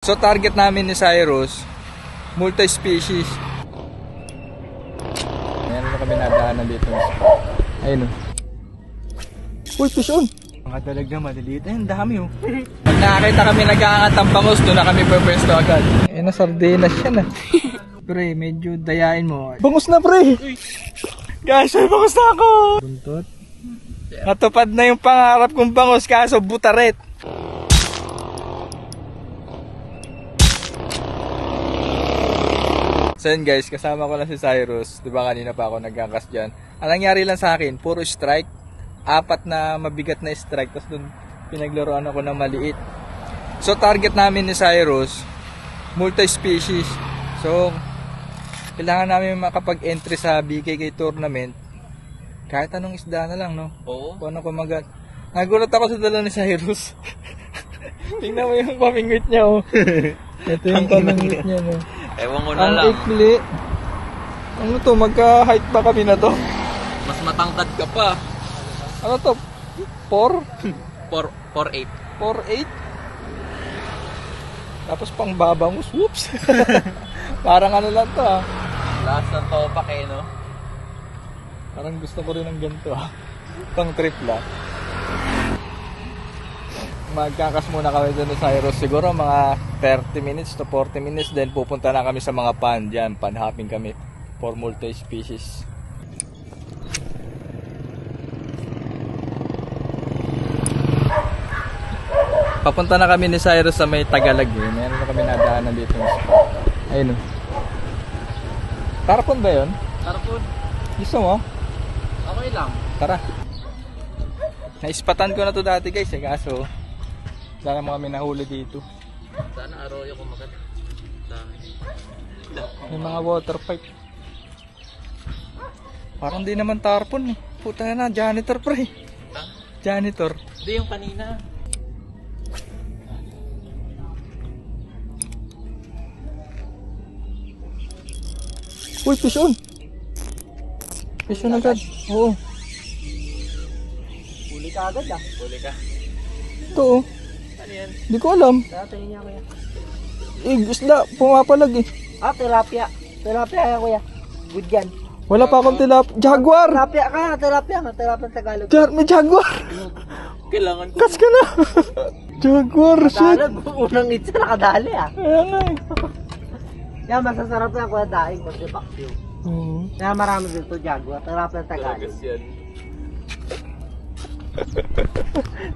So target namin ni Cyrus, multi-species. Ayan na kami nadaanan dito. Ayun o. Uy, fish on! Mga dalag na maliliit. Ayun, dami o. Pag nakakita kami nag-aangat ang bangus, doon na kami pwesto agad. Ayun na, sardinas yan ah. Pre, medyo dayain mo. Bangus na pre! Guys, ay bangus na ako! Buntot. Natupad na yung pangarap kong bangus, kaso butaret. So yun guys, kasama ko lang si Cyrus. Diba kanina pa ako nagkakas dyan. Ang nangyari lang sa akin, puro strike. 4 na mabigat na strike. Tapos dun pinaglaruan ako ng maliit. So target namin ni Cyrus, multi-species. So kailangan namin makapag-entry sa BKK tournament. Kahit anong isda na lang, no? Oo. Kung ano kumagat. Nagulat ako sa dala ni Cyrus. Tingnan mo yung pamingwit niya, oh. Ito yung pamingwit niya, no? Ewan ko na lang. Ang ikli. Ano to? Magka-height ba kami na to? Mas matangkad ka pa. Ano to? 4? 4'8". 4'8"? Tapos pang babangus. Whoops! Parang ano lang to ah. Lakas ng topak eh, no? Parang gusto ko rin ng ganito ah. Pang trip lang. Magkakas muna kami doon ni Cyrus. Siguro mga 30 minutes to 40 minutes. Then pupunta na kami sa mga pan dyan. Pan hopping kami for multi-species. Papunta na kami ni Cyrus sa may Tagalog eh. Meron na kami nadaanan dito. Ayun o. Tarpon ba yun? Tarpon. Gusto mo? Okay lang. Tara. Naispatan ko na to dati guys eh. Kaso sana mo kami nahuli dito. Sana arroyo kumagat. May mga water pipe. Parang di naman tarpon eh. Puta na, janitor pre. Ha? Janitor. Hindi yung kanina. Uy, fish on. Fish on agad. Oo. Huli ka agad ah. Huli ka. Ito oh. Ano yan? Di ko alam. Tingin niya kuya. Isda, pumapalag eh. Ah, tilapia. Tilapia yan, kuya. Good yan. Wala pa akong Jaguar! Tilapia ka, tilapia nga. Tilapia ng Tagalog. May Jaguar! Kailangan ko. Kas ka na! Jaguar, shit! Tagalog, unang itsa nakadali ah. Ayan nga eh. Yan, masasarap yan, kuya, daing kasi bakyo. Kaya marami dito, Jaguar. Tilapia ng Tagalog. Talagas yan.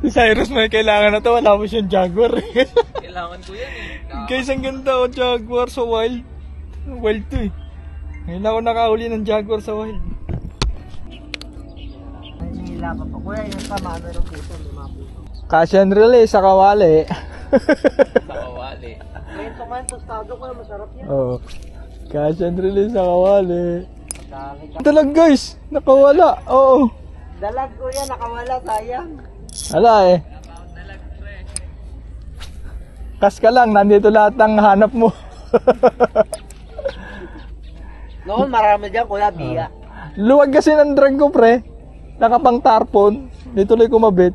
Si Cyrus may kailangan na to, wala mo siyang Jaguar. Kailangan ko yan eh. Guys, ang ganda oh, Jaguar sa wild. Wild to eh. Ngayon ako nakahuli ng Jaguar sa wild. Ay, nila pa po. Kuya, yung tama, meron puso, lima puso. Casian relay sa kawali. Sa kawali. Kwento ka yung tostado ko, masarap yan. Oo. Casian relay sa kawali. Dami ka. Dalag guys, nakawala. Oo. Dalag ko yan, nakawala, sayang. Wala eh. Kas ka lang, nandito lahat ng hanap mo. Noon, marami dyan, kuya, biya. Luwag kasi ng drag ko pre. Nakapang tarpon. Di tuloy kumabit.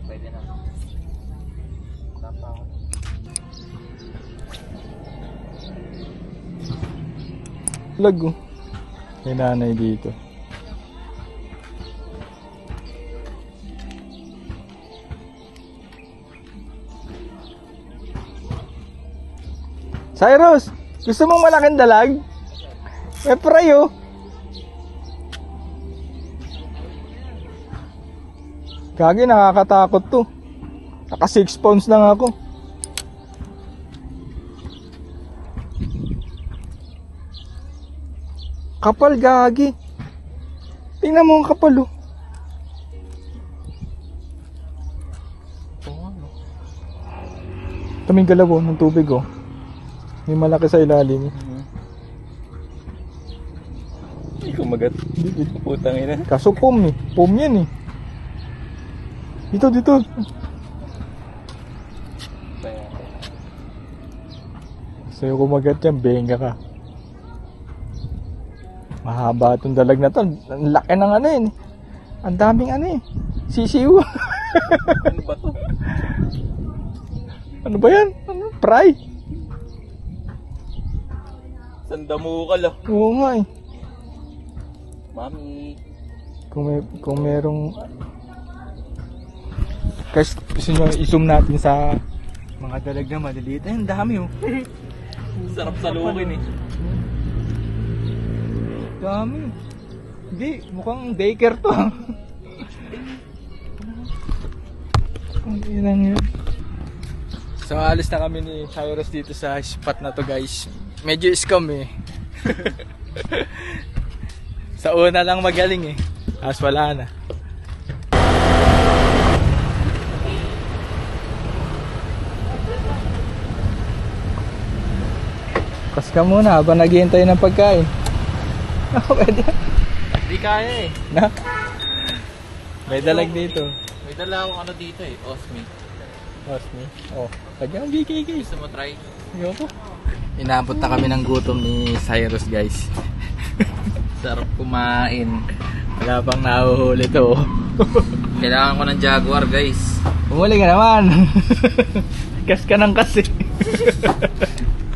Pwede na. Lag oh. May nanay dito. Cyrus, gusto mong malaking dalag? May fry oh. Gagi, nakakatakot to. Naka 6 pounds lang ako. Kapal gagi. Tingnan mo ang kapal oh. Taming galaw oh, ng tubig oh. May malaki sa ilalim. Hindi kumagat. Dito putang ina. Kaso pom eh. Pom yan eh. Dito. Sa'yo kumagat yan, benga ka. Mahaba itong dalag na to. Ang laki ng ano yun. Ang daming ano eh. Sisiw. Ano ba to? Ano ba yan? Ano? Fry? Sandamukal ah. Oo nga eh. Mami. Kung merong... Guys, gusto nyo i-zoom natin sa mga dalag na maliliit. Ay, ang dami oh. Sarap salukin eh. Dami. Hindi, mukhang daycare to. Ang inang yun. So, alis na kami ni Cyrus dito sa spot na to guys. Medyo scam eh. Sa una lang magaling eh. As wala na. Kas ka muna habang naghihintay ng pagkain. Pwede. Hindi kaya eh. Na? May dalag dito. May dala akong ano dito eh. Osmi. Osmi. Oh, kanyang BKK. Gusto mo try? Yoko. Inabot na kami ng gutom ni Cyrus guys. Sarap kumain. Wala pang nahuhuli to. Kailangan ko ng Jaguar guys. Umuli ka naman. Kas ka ng kas eh.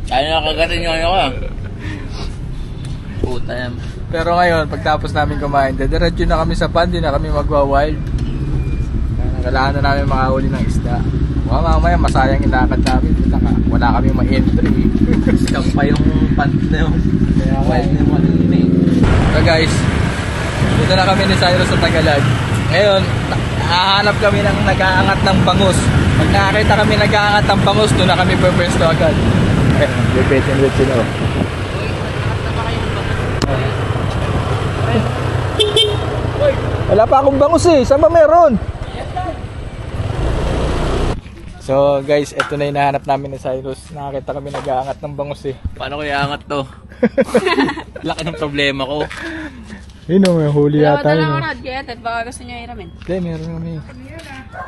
Kaya nakagatin nyo ako ah. Puta yan. Pero ngayon, pagtapos namin kumain, dediretso na kami sa pan, di na kami magwa-wild. Kailangan na namin makahuli ng isda. Mamaya masayang ilakad namin. Wala kami ma-entry. Scam pa yung pant na yun. Kaya Wild na yung ano yun eh. So guys, dito na kami ni Cyrus sa Tagalog. Ngayon, hahanap kami ng nag-aangat ng bangus. Pag nakakita kami nag-aangat ng bangus, doon na kami pwesto agad. Ayun, lipitin with sila. Wala pa akong bangus eh. Saan ba meron? So guys, ito na yung nahanap namin ni Cyrus. Nakakita kami nag-aangat ng bangus eh. Paano ko iangat to? Laki ng problema ko. Yun o, may huli yata yun. Dalawa rod, kaya baka gusto niya iramin. Hindi, meron kami.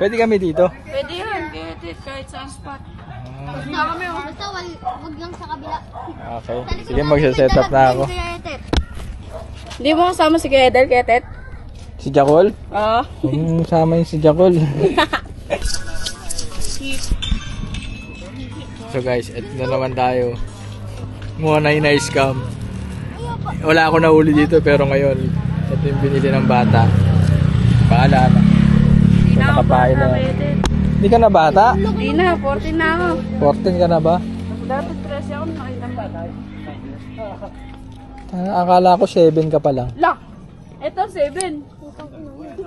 Pwede kami dito. Pwede yun, kahit saan spot. Basta kami, basta wag lang sa kabila. Okay. Sige, magsa-set up na ako. Hindi mo kasama si Kedel, Ketet? Si Jacol? Oo. Sama yung si Jacol. So guys, eto na naman tayo. Muna yung na-scam. Wala ako nahuli dito pero ngayon, ito yung binili ng bata. Bahala na. Hindi na ako Nakapain na. bata, Ketet. Hindi ka na bata? Hindi na, 14 na ako. 14 ka na ba? Dati 13 ako nakita ng bata. Akala ko 7 ka pa lang. Lock! Ito, 7.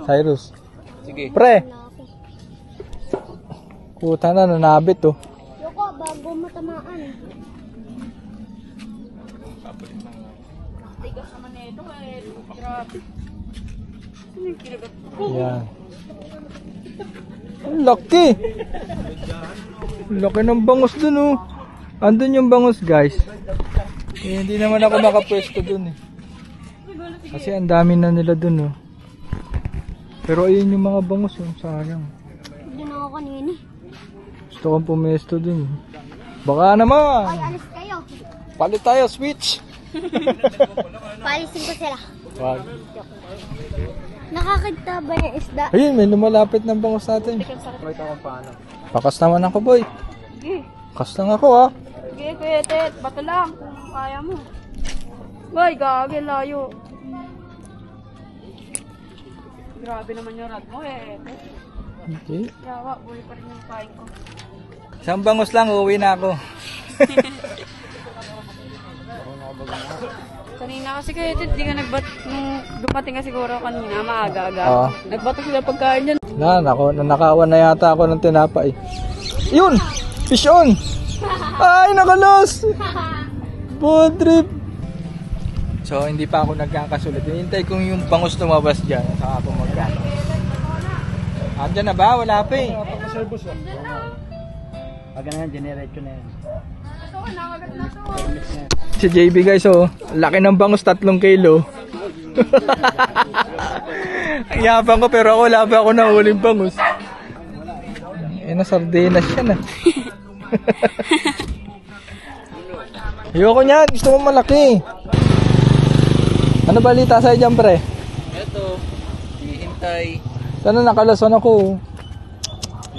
Cyrus. Sige. Pre! Puta na, nanabit oh. Yoko, bago matamaan. Tigas naman na ito eh. Grabe. Ano yung kinagat ko? Yan. Ang laki! Laki ng bangus dun oh. Andun yung bangus guys. Eh, hindi naman ako makapwesto dun eh. Kasi ang dami na nila dun oh. Pero ayun yung mga bangus oh. Sayang. Hindi na ako kanina. Gusto kong pumesto dun. Baka naman! Ay, alis kayo. Palit tayo, switch! Paalisin ko sila. Wag. Nakakita ba yung isda? Ayun, may lumalapit ng bangus natin. Pakas naman ako boy. Sige. Kas lang ako ah. Sige, Ketet. Bato lang kung kaya mo. Boy, gagi, layo. Grabe naman yung rad mo eh. Okay. Yawa, buhay pa rin yung kain ko. Isang bangus lang, uuwi na ako. Kanina kasi kayo, di ka nagbat, nung dumating ka siguro kanina, maaga-aga. Oo. Nagbato sila pagkain dyan. Nanakawan na yata ako ng tinapay. Yun! Fish on! Ay, nakalos! Bad trip! So, hindi pa ako nagkakasulit. Hinintay kong yung bangus lumabas dyan. Saka ako magkakakas. Andyan na ba? Wala pa eh. Pag ganyan, generate ko na yan. Si JB guys oh, laki ng bangus 3 kilo. Ang yapang ko pero ako wala pa ako nahuling bangus. Eh na sardinas yan ah. Ayoko niyan, gusto mo malaki. Ano balita sa'yo dyan pre? Eto, hihintay. Sana nakalason ako.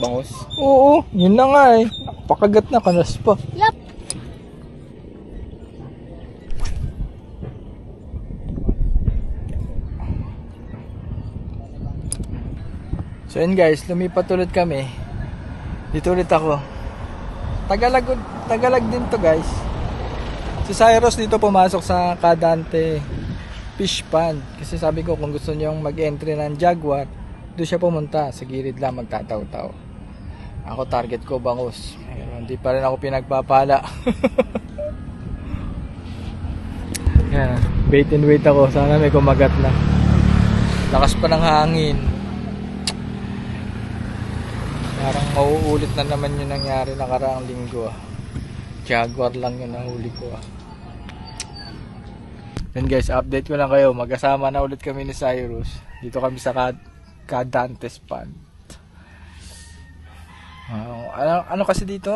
Bangus. Oo, yun na nga eh. Pakagat na, kanas pa. Yup. So yun guys, lumipat ulit kami. Dito ulit ako. Tagalag din to guys. Si Cyrus dito pumasok sa Kadante Fish Pond. Kasi sabi ko kung gusto niyong mag-entry ng Jaguar, doon siya pumunta. Sa gilid lang magtataw-taw. Ako target ko bangus. Pero hindi pa rin ako pinagpapala. Yan, bait and wait ako. Sana may kumagat na. Lakas pa ng hangin. Parang mauulit na naman yung nangyari nakaraang linggo. Jaguar lang yung nahuli ko. Then guys, update ko lang kayo. Magkasama na ulit kami ni Cyrus. Dito kami sa Cadantes Pond. Ano kasi dito,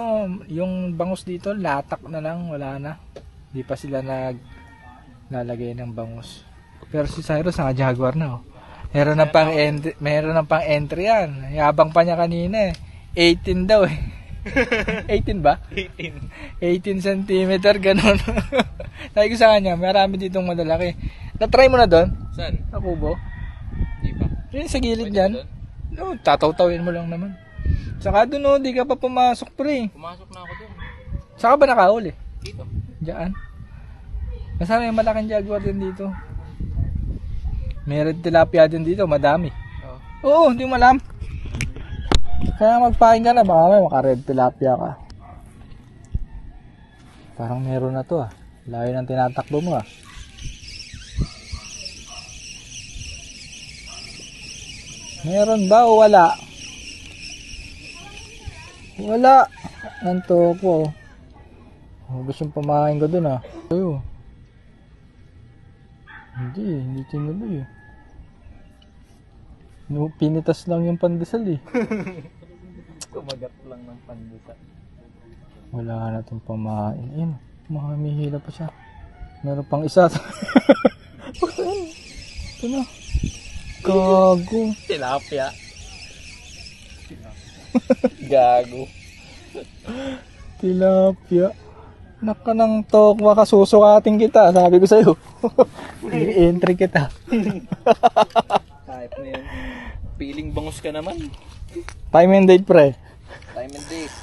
yung bangus dito, latak na lang, wala na. Hindi pa sila naglalagay ng bangus. Pero si Cyrus naka-Jaguar na. Meron ng pang entry yan. Yabang pa niya kanina eh. 18 daw eh. 18 ba? 18 cm, ganun. Sabi ko sa kanya, marami ditong malalaki. Na-try mo na doon? Saan? Sa kubo? Di pa. Yun sa gilid yan. No, tataw-tawin mo lang naman. Saka doon no, di ka pa pumasok pre. Pumasok na ako doon. Saka ba nakahuli? Dito. Diyan. Basta may malaking Jaguar din dito. May red tilapia din dito, madami. Oo, hindi mo alam. Kaya magpain ka na, baka may maka-red tilapia ka. Parang meron na to ah. Layo ng tinatakbo mo ah. Meron ba o wala? Wala. Nanto ko. Gusto yung pamahain ko dun ah. Ayo. Hindi tinuloy eh. No, pinitas lang yung pandesal eh. Kumagat lang ng pandesal. Wala na itong pamahain. Ayun, mahamihila pa siya. Meron pang isa. Ito na. Gago. Tilapia. Gago. Tilapia. Naka ng tokwa ka, susukatin kita. Sabi ko sa'yo. I-entry kita. Kahit na yun. Piling bangus ka naman. Time and date pre. Time and date.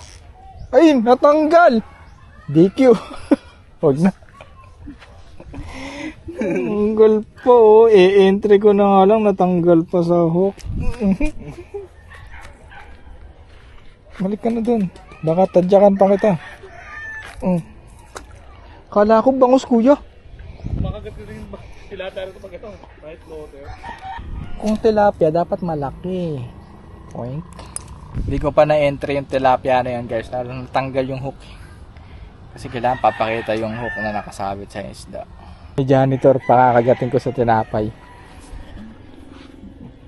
Ay, natanggal. DQ. Huwag na. Natanggal pa oh. I-entry ko na nga lang. Natanggal pa sa hook. Balik ka na dun. Baka tadyakan pa kita. Kala ko bangus kuya. Makagat na rin tilapia rin pag ito. Right floater. Kung tilapia, dapat malaki. Point. Hindi ko pa na-entry yung tilapia na yan guys. Natanggal yung hook. Kasi kailangan papakita yung hook na nakasabit sa isda. May janitor, pakakagatin ko sa tinapay.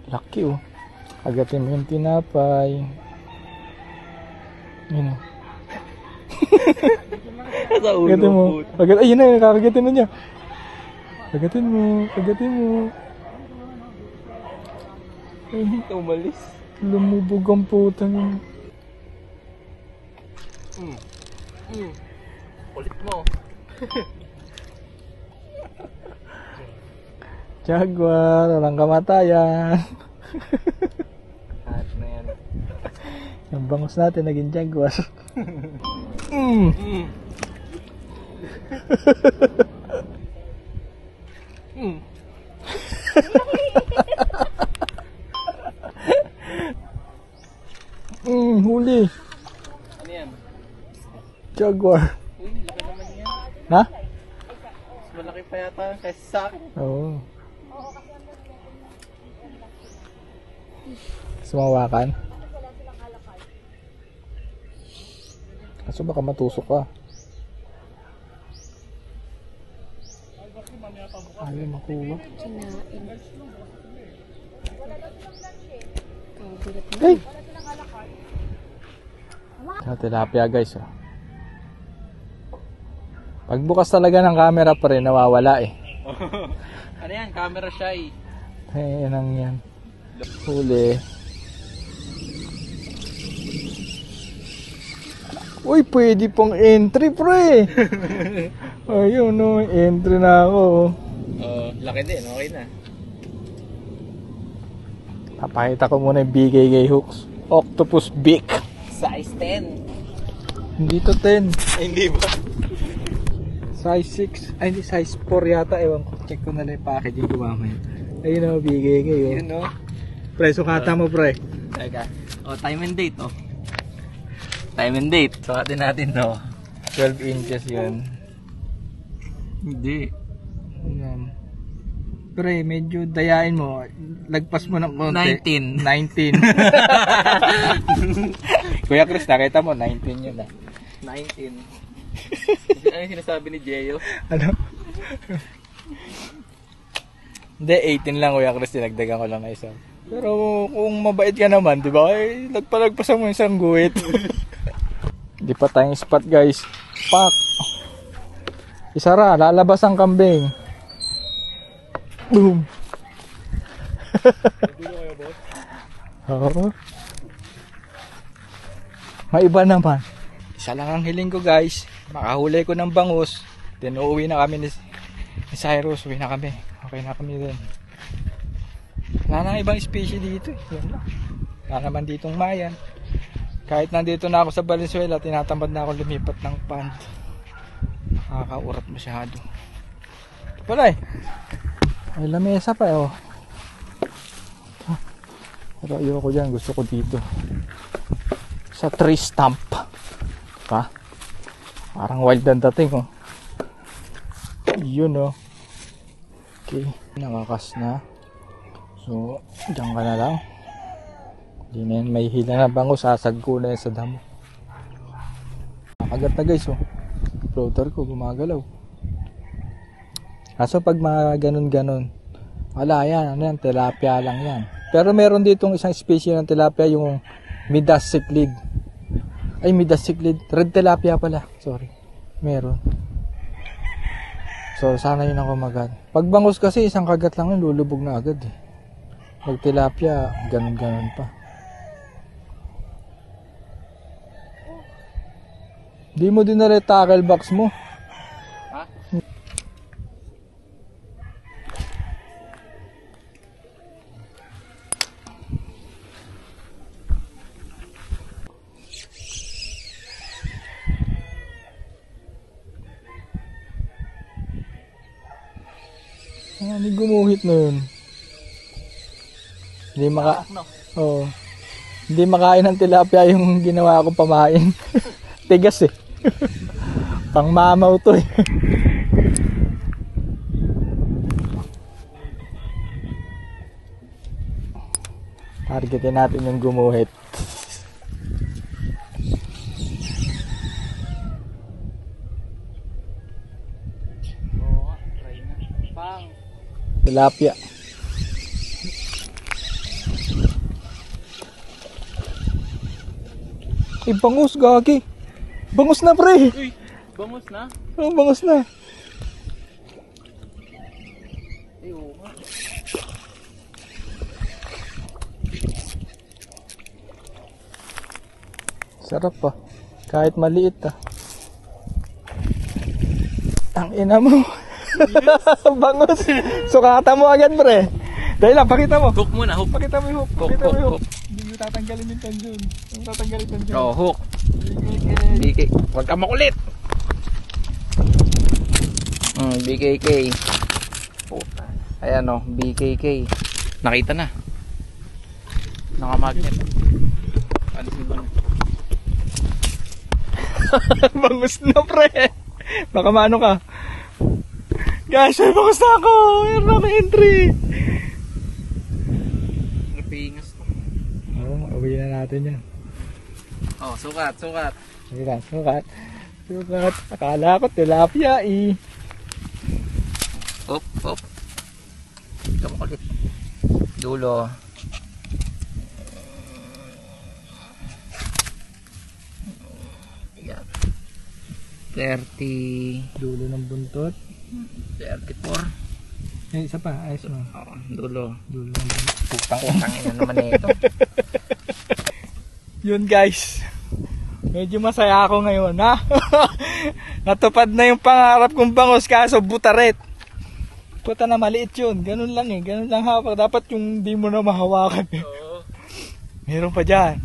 Laki oh. Kagatin mo yung tinapay. Yun oh. Kagatin mo. Ayun na, kakagatin na niya. Kagatin mo. Umalis. Lumubog ang putang. Kulit mo. Jaguar, walang kamatayan. Kahit na yan. Yung bangus natin naging Jaguar. Huli. Ano yan? Jaguar. Uy, laki naman yan. Ha? Mas malaki pa yata kaysa sa akin. Oo. Sumawakan. Kaso baka matusok ka. Ayaw makuha. Hey! Sa tilapia guys oh. Pagbukas talaga ng camera pa rin nawawala eh. Ano yan? Camera shy. Ay, anong yan. Huli. Uy, pwede pong entry, pre. Ayun, no. Entry na ako. Laki din. Okay na. Papakita ko muna yung BKK hooks. Octopus Beak. Size 10. Hindi to 10. Ay, hindi ba? Size 6. Ay, hindi. Size 4 yata. Ewan ko. Check ko na lang yung packaging ko mamaya. Ayun o, BKK. Oh. Yun, no? Pre, sukata mo, pre. Teka. Time and date, Time and date. Sukatin natin, 12 inches yun. Hindi. Yan. Pre, medyo dayain mo. Lagpas mo ng konti. 19. 19. Kuya Chris, nakita mo, 19 yun ah. 19. Ano yung sinasabi ni Jeyo? Ano? Hindi, 18 lang Kuya Chris. Dinagdagan ko lang na isa. Pero kung mabait ka naman, di ba? Ay, lagpalagpasan mo isang guhit. Di pa tayong spot, guys. Pak! Isara, lalabas ang kambing. Boom! Oo. May iba naman. Isa lang ang hiling ko, guys. Makahuli ko ng bangus. Then uuwi na kami ni Cyrus. Uwi na kami. Okay na kami din. Wala nang ibang species dito. Yan lang. Wala naman ditong mayan. Kahit nandito na ako sa Valenzuela, tinatamad na ako lumipat ng pond. Nakakaurat masyado. Wala eh. May lamesa pa eh. Oh. Pero ayoko dyan. Gusto ko dito. Sa tree stump. Pa? Parang wild ang dating oh. Yun oh. Okay. Nakakas na. So, dyan ka na lang. Hindi na yan may hila na bango. Sasagko na yan sa damo. Nakagat na guys oh. Floater ko gumagalaw. Kaso pag mga ganun-ganun, wala yan. Ano yan? Tilapia lang yan. Pero meron ditong isang species ng tilapia, yung Midas cichlid. Ay, Midas cichlid. Red tilapia pala. Sorry. Meron. So, sana yun ang kumagat. Pag bangus kasi, isang kagat lang yun, lulubog na agad eh. Pag tilapia, ganun-ganun pa. Di mo din na tackle box mo. Ha? Hindi gumuhit na yun. Hindi Oo. Hindi makain ng tilapia yung ginawa kong pamain. Tigas eh. Pang mamaw to eh. Targetin natin yung gumuhit. Tilapia. Bangus, gagi. Bangus na, pre. Uy, bangus na? Oh, bangus na. Ay, oo nga. Sarap pa. Kahit maliit ah. Ang ina mo. Bangus. Sukata mo agad, pre. Dahil lang, pakita mo. Hook muna, hook. Pakita mo yung hook. Hook, Pakita mo yung hook, hook. Hindi mo tatanggalin yung tanjun. Hindi mo tatanggalin yung tanjun. Oh, hook. BK. Huwag ka makulit. BKK. Puta. Ayan o, BKK. Nakita na. Naka-magnet. Ano si ba? Bangus na, pre. Baka maano ka. Guys, ay bangus na ako. Meron ako entry. Napingas to. Oo, uwi na natin yan. Oh, sukat, sukat. Sige lang, sukat. Sukat. Akala ko tilapia eh. Hop, hop. Ito makulit. Dulo. Yan. 30. Dulo ng buntot. 34. Eh, isa pa. Ayos mo. Oo, dulo. Dulo ng buntot. Putang utang ina naman ito. Yun guys. Medyo masaya ako ngayon, ha? Natupad na yung pangarap kong bangus, kaso butaret. Puta na maliit yun. Ganun lang eh. Ganun lang hawak. Dapat yung di mo na mahawakan eh. Meron pa dyan.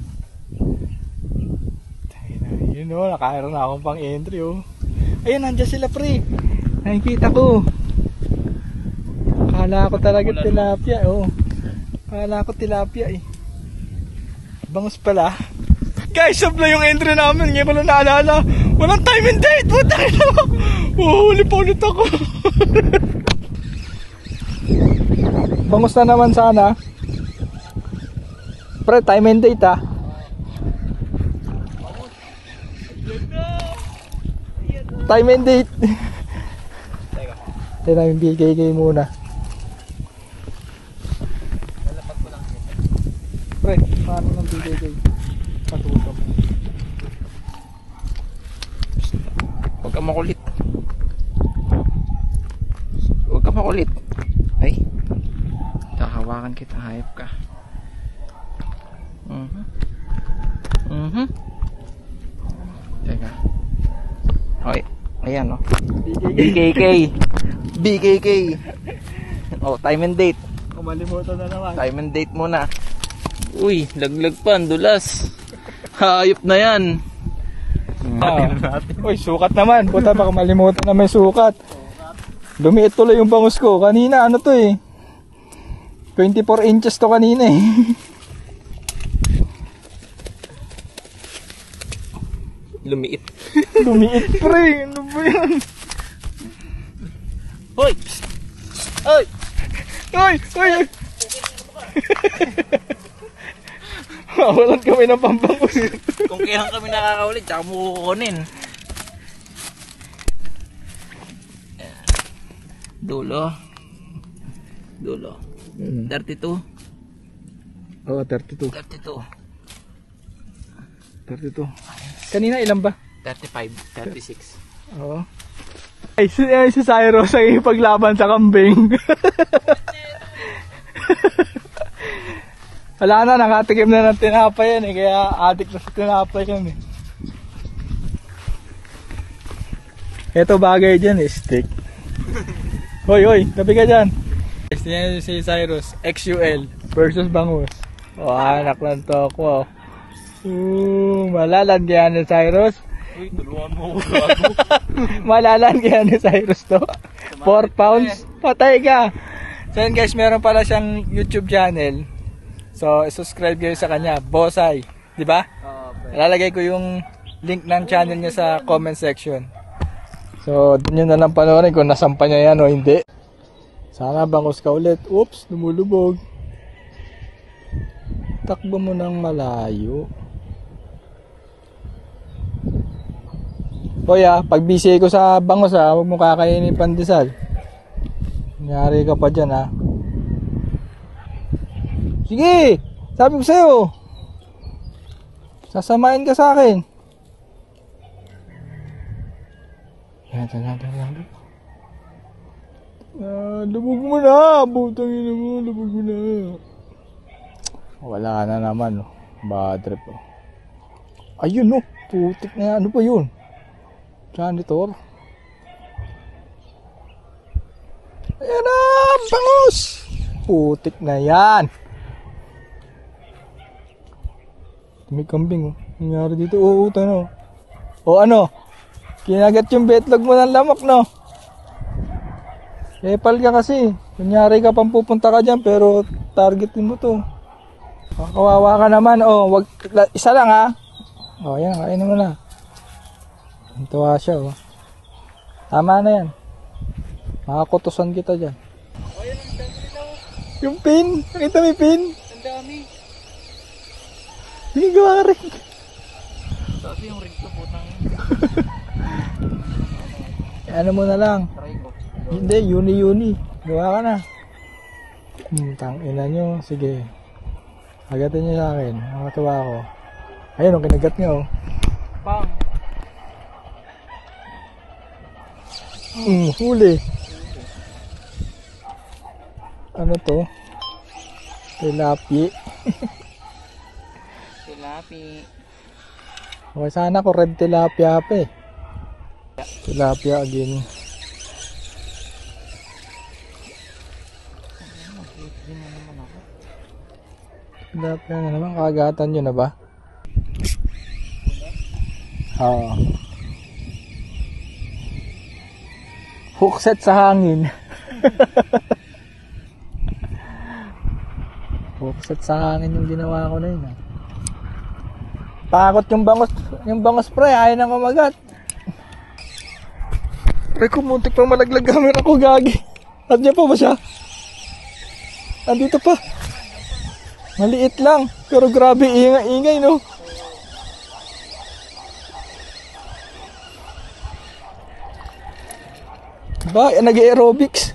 Yun o, nakaroon na akong pang entry oh. Ayun, nandiyan sila pre. Nakikita ko. Akala ko talaga tilapia oh. Akala ko tilapia eh. Bangus pala. Guys, sabla yung entry namin. Ngayon ko lang naalala. Walang time and date. Puta na. Huli pa ulit ako. Bangus na naman sana. Pre, time and date ah. Time and date. Teka, yung BKK muna. Pre, paano ng BKK? Patutok. Huwag ka makulit. Huwag ka makulit. Ay. Hawakan kita, hayop ka. Teka. Okay. Ayan oh. BKK. BKK. Oh, time and date. Kumalimutan na naman. Time and date muna. Uy, laglag pa, dulas. Hayop na yan. Uy, sukat naman. Puta, baka malimutan na may sukat. Lumiit tuloy yung bangus ko. Kanina, ano to eh. 24 inches to kanina eh. Lumiit. Lumiit pre. Ano ba yan? Hoy! Ay! Ay! Ay! Mawalan kami ng pambangus. Kung kailan kami nakakaulit, tsaka mo kukunin. Dulo. Dulo. 32. Oo, 32. 32. 32. Kanina ilan ba? 35. 36. Oo. Ay, si Cyrus ang ipaglaban sa kambing. Wala na, nakatikim na ng tinapay yan eh. Kaya adik na sa tinapay yan eh. Ito bagay dyan eh, stick. Hoy, hoy, tabi ka dyan. Yan si Cyrus, XUL versus bangus. O, anak lang to ako. Malalan kaya ni Cyrus. Uy, tulungan mo ako. Malalan kaya ni Cyrus to. 4 pounds, patay ka. So yun guys, meron pala siyang YouTube channel. So, subscribe kayo sa kanya, Bosay, di ba? Lalagay ko yung link ng channel niya sa comment section. So, dun yun na lang panoorin kung nasampa niya yan o hindi. Sana bangus ka ulit. Oops, lumulubog. Takbo mo ng malayo. Hoy pag busy ko sa bangus huwag mo kakainin pandesal. Nangyari ka pa dyan Sige! Sabi ko sa'yo. Sasamain ka sa akin. Yan. Lubog mo na. Butang ina mo. Lubog mo na. Wala na naman. Bad trip. Ayun putik na. Ano pa yun? Janitor. Ayan na. Bangus. Putik na yan. May kambing nangyari dito. Oo, tano. O ano? Kinagat yung betlog mo ng lamok, no? Epal ka kasi. Kunyari ka pang pupunta ka dyan, pero targetin mo to. Kawawa ka naman. Wag, isa lang yan, kainin mo na. Tuwa siya, Tama na yan. Makakutusan kita dyan. Yung pin. Nakita mo yung pin? Ang dami. Hindi gawa rin. Sabi yung rig to, putang. Ano mo na lang. Try ko. Hindi, Yuni. Gawa ka na. Tangina nyo. Sige. Agatin nyo sa akin. Nakatuwa ako. Ayun, kinagat nyo. Pang. Huli. Ano to? Tilapia. Tilapi. Okay, sana ko red tilapia pa eh. Tilapia again. Tilapia na naman, kagatan nyo na ba? Oo. Hookset sa hangin. Hookset sa hangin yung ginawa ko na yun. Takot yung bangos pre, ayaw nang kumagat. Pre, kumuntik pang malaglag camera ko, gagi. At niya pa ba siya? Andito pa. Maliit lang, pero grabe ingay no. Ba, nag-aerobics.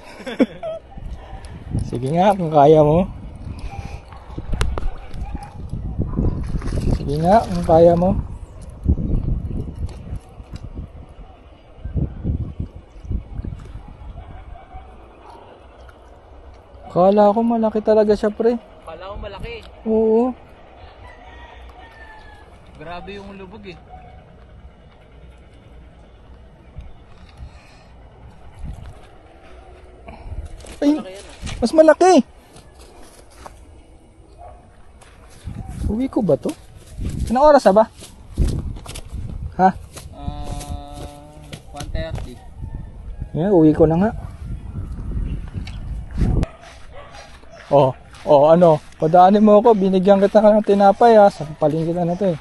Sige nga, kung kaya mo. Sige nga, kung kaya mo. Kala ko malaki talaga siya, pre. Kala ko malaki. Oo. Grabe yung lubog eh. Ay, mas malaki. Uwi ko ba to? Anong oras na ba? Ha? 1:30. Yeah, uwi ko na nga. Ano? Padaanin mo ako, binigyan kita ng tinapay ha. Sampalin kita na to eh.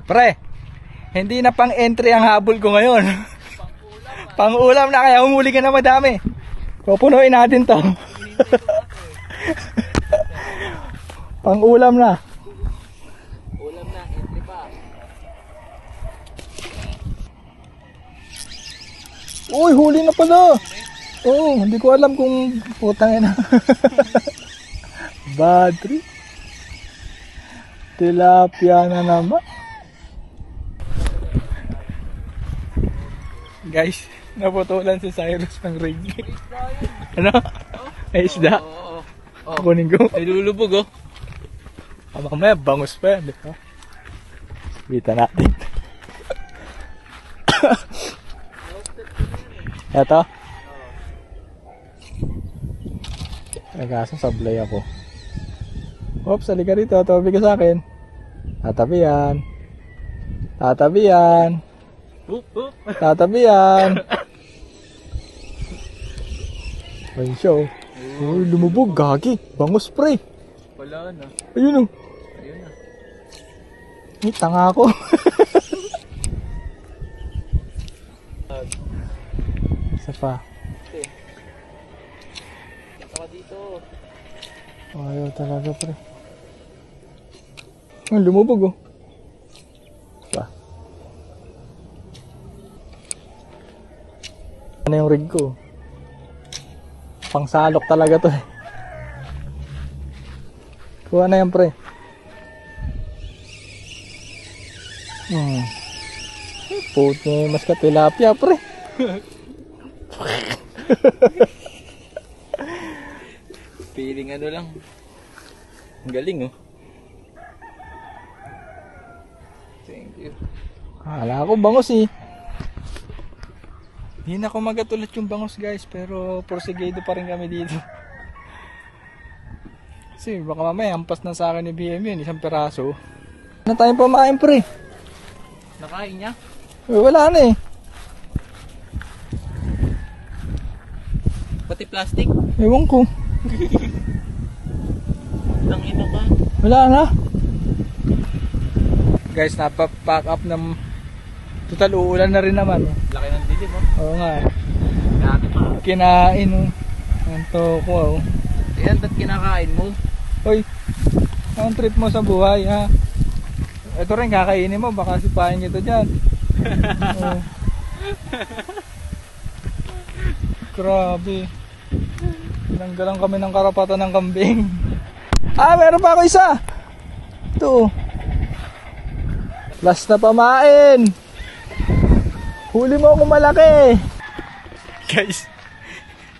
Pre, hindi na pang entry ang habol ko ngayon. Pang ulam na, kaya humuli ka na madami. Pupunuin natin to. Pang ulam na. Ulam na, entry pa. Uy, huli na pala. Oo, hindi ko alam kung putang ina. Bad trip. Tilapia na naman. Guys, naputulan si Cyrus ng rig. Ano? Ay, isda. Oo. Kunin ko. Ay, lulubog oh. Mamaya, bangus pa yan. Kita natin. Eto. Nagkasa sablay ako. Oops, halika rito. Tabi ka sa akin. Tatabi yan. Tatabi yan. Tatabi yan. Ayun siya oh. Uy, lumubog. Gagi. Bangus pre. Wala na. Ayun oh. Ayun na. Ay, tanga ako. Isa pa. Saka dito. Ayaw talaga pre. Ay, lumubog oh. Pa. Ano yung rig ko? Pangsalok talaga to eh. Kuha na yan pre. Puti mas ka tilapia pre. Feeling ano lang. Ang galing oh. Thank you. Kala ko bangus eh. Hindi na kumagat ulit yung bangus guys, pero porsigido pa rin kami dito. Kasi baka mamaya hampas na sa akin ni BM yun, isang peraso. Ano tayong pamain pre? Nakain niya? Wala na eh. Pati plastic? Ewan ko. Tangina ka. Wala na. Guys, napapack up ng total uulan na rin naman. Laki ng dilim oh. Oo nga. Dati pa. Kinain oh. Ang toko oh. Yan, ba't kinakain mo? Hoy, ang trip mo sa buhay ha. Ito rin kakainin mo, baka sipahin kita dyan. Oh. Grabe. Tinanggalan kami ng karapatan ng kambing. Ah, meron pa ako isa. Ito. Last na pamain. Huli mo ako malaki. Guys,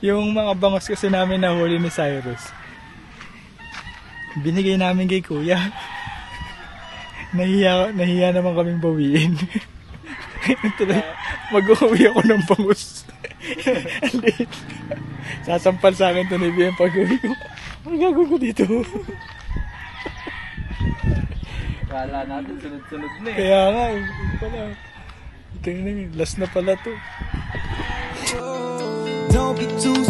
yung mga bangus kasi namin nahuli ni Cyrus. Binigay namin kay kuya. Nahiya naman kaming bawiin. Mag-uwi ako ng bangus. Sasampal sa akin ito ni BM pag-uwi ko. Ang gagawin ko dito? Kala natin sunod-sunod na eh. Kaya nga, pala. Ito yun, last na pala to. Don't be too